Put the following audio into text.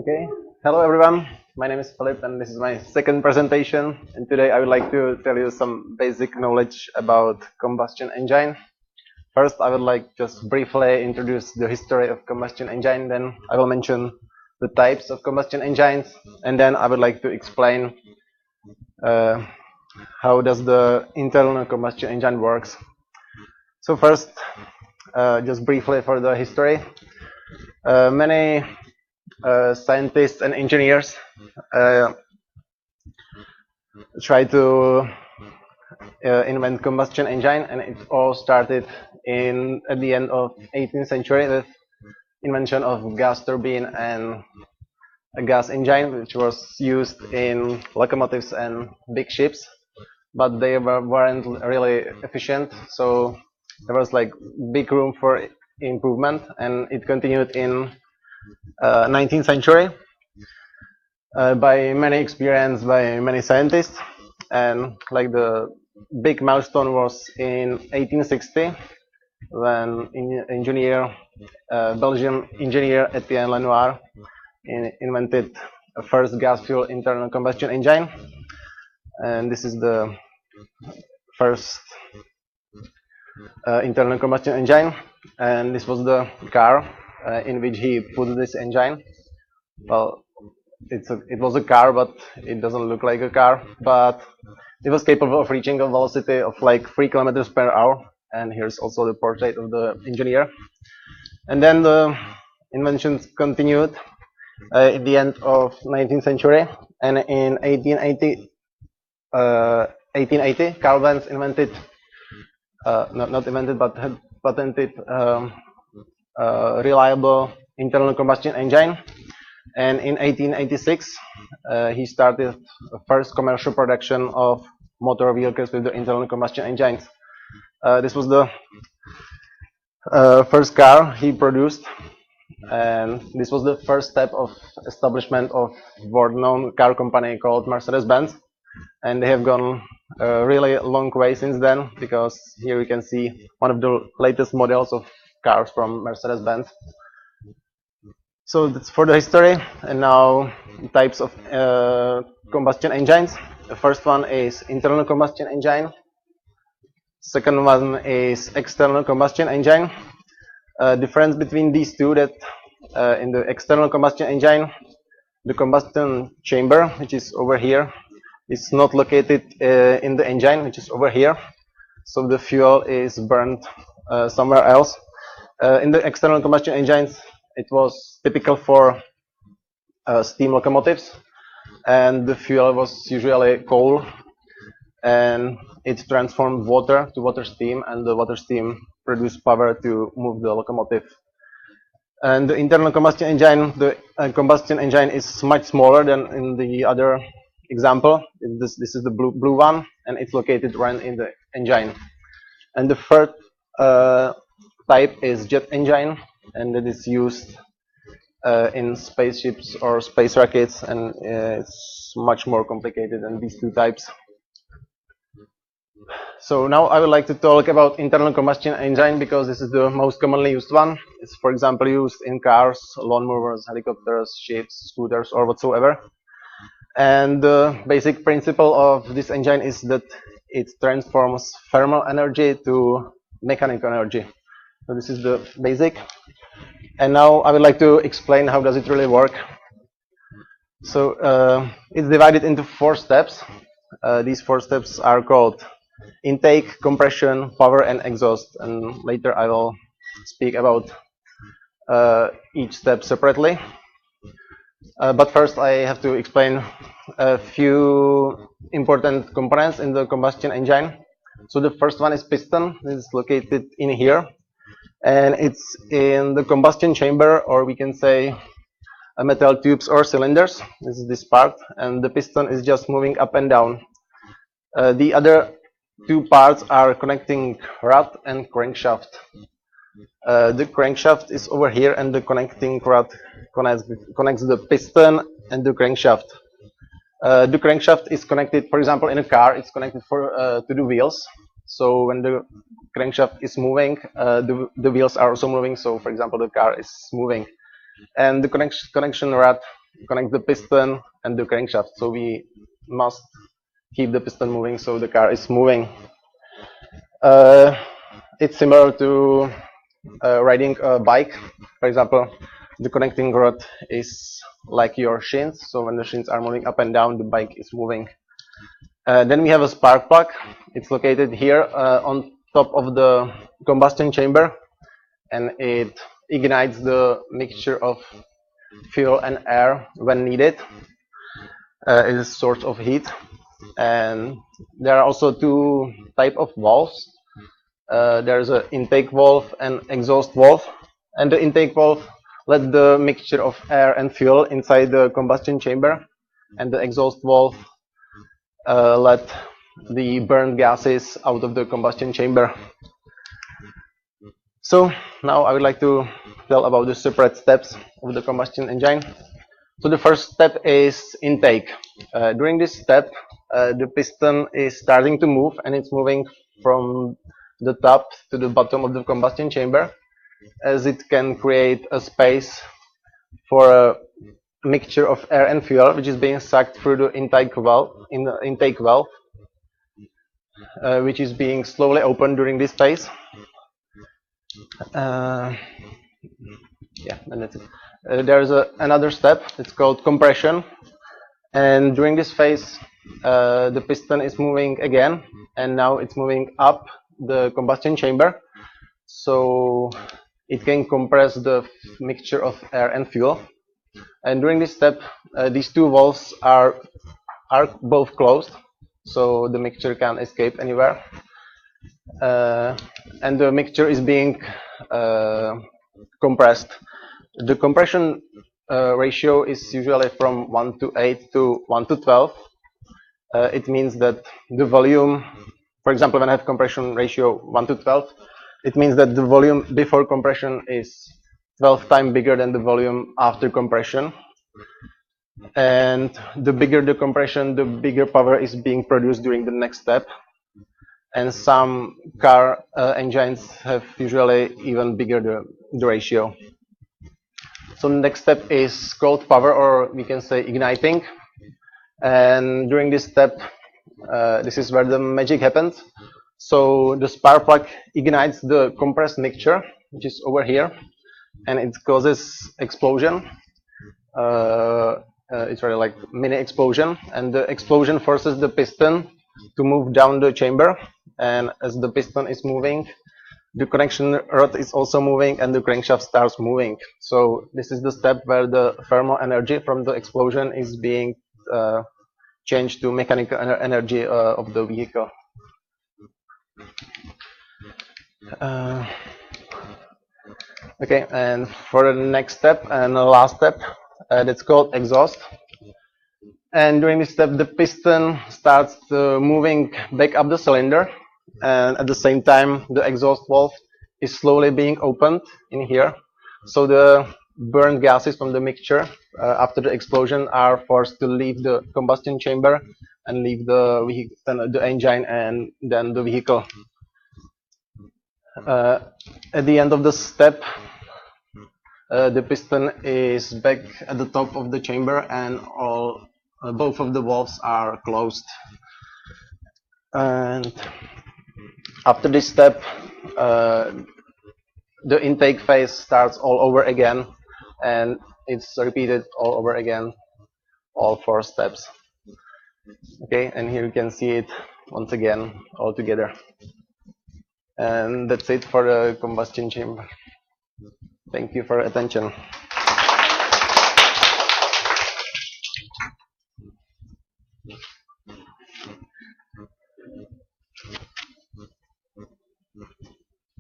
Okay, hello everyone. My name is Philip and this is my second presentation. And today I would like to tell you some basic knowledge about combustion engine. First, I would like just briefly introduce the history of combustion engine. Then I will mention the types of combustion engines, and then I would like to explain uh, how does the internal combustion engine works. So first, just briefly for the history. Many scientists and engineers try to invent combustion engine, and it all started at the end of 18th century with invention of gas turbine and a gas engine, which was used in locomotives and big ships, but they weren't really efficient, so there was like big room for improvement, and it continued in 19th century by many experience by many scientists. And like the big milestone was in 1860 when Belgian engineer Etienne Lenoir invented a first gas fuel internal combustion engine, and this is the first internal combustion engine, and this was the car in which he put this engine. Well, it was a car, but it doesn't look like a car, but it was capable of reaching a velocity of like 3 kilometers per hour. And here's also the portrait of the engineer. And then the inventions continued at the end of 19th century, and in 1880 Carl Benz invented not invented but had patented reliable internal combustion engine. And in 1886 he started the first commercial production of motor vehicles with the internal combustion engines. This was the first car he produced, and this was the first step of establishment of world-known car company called Mercedes-Benz. And they have gone a really long way since then, because here we can see one of the latest models of cars from Mercedes-Benz. So that's for the history. And now types of combustion engines. The first one is internal combustion engine. Second one is external combustion engine. Difference between these two, that in the external combustion engine, the combustion chamber, which is over here, is not located in the engine, which is over here. So the fuel is burned somewhere else. In the external combustion engines, it was typical for steam locomotives, and the fuel was usually coal, and it transformed water to water steam, and the water steam produced power to move the locomotive. And the internal combustion engine, the combustion engine is much smaller than in the other example. This is the blue one, and it's located right in the engine. And the third type is jet engine, and it is used in spaceships or space rockets, and it's much more complicated than these two types. So now I would like to talk about internal combustion engine, because this is the most commonly used one. It's, for example, used in cars, lawnmowers, helicopters, ships, scooters, or whatsoever. And the basic principle of this engine is that it transforms thermal energy to mechanical energy. So this is the basic. And now I would like to explain how does it really work. So it's divided into 4 steps. These 4 steps are called intake, compression, power, and exhaust. And later I will speak about each step separately. But first I have to explain a few important components in the combustion engine. So the first one is piston. This is located in here, and it's in the combustion chamber, or we can say metal tubes or cylinders. This is this part, and the piston is just moving up and down. The other 2 parts are connecting rod and crankshaft. The crankshaft is over here, and the connecting rod connects the piston and the crankshaft. The crankshaft is connected, for example, in a car, it's connected to the wheels. So when the crankshaft is moving, the wheels are also moving. So, for example, the car is moving. And the connection rod connect the piston and the crankshaft. So we must keep the piston moving so the car is moving. It's similar to riding a bike. For example, the connecting rod is like your shins. So when the shins are moving up and down, the bike is moving. Then we have a spark plug. It's located here on top of the combustion chamber, and it ignites the mixture of fuel and air when needed. It is a source of heat. And there are also two types of valves. There's an intake valve and exhaust valve. And the intake valve let the mixture of air and fuel inside the combustion chamber, and the exhaust valve let the burned gases out of the combustion chamber. So now I would like to tell about the separate steps of the combustion engine. So the first step is intake. During this step, the piston is starting to move, and it's moving from the top to the bottom of the combustion chamber, as it can create a space for a mixture of air and fuel, which is being sucked through the intake valve, which is being slowly opened during this phase. Yeah, and that's it. There's another step. It's called compression, and during this phase, the piston is moving again, and now it's moving up the combustion chamber, so it can compress the mixture of air and fuel. And during this step, these two valves are both closed, so the mixture can't escape anywhere. And the mixture is being compressed. The compression ratio is usually from 1 to 8 to 1 to 12. It means that the volume, for example, when I have compression ratio 1 to 12, it means that the volume before compression is 12 times bigger than the volume after compression. And the bigger the compression, the bigger power is being produced during the next step. And some car engines have usually even bigger the ratio. So the next step is called power, or we can say igniting. And during this step, this is where the magic happens. So the spark plug ignites the compressed mixture, which is over here, and it causes explosion. It's really like mini explosion, and the explosion forces the piston to move down the chamber. And as the piston is moving, the connection rod is also moving, and the crankshaft starts moving. So this is the step where the thermal energy from the explosion is being changed to mechanical energy of the vehicle. Okay, and for the next step and the last step, that's called exhaust. And during this step, the piston starts moving back up the cylinder, and at the same time, the exhaust valve is slowly being opened in here. So the burned gases from the mixture after the explosion are forced to leave the combustion chamber and leave the vehicle, the engine, and then the vehicle. At the end of the step, the piston is back at the top of the chamber, and both of the valves are closed. And after this step, the intake phase starts all over again, and it's repeated all over again, all 4 steps. Okay, and here you can see it once again all together. And that's it for the combustion chamber. Thank you for your attention.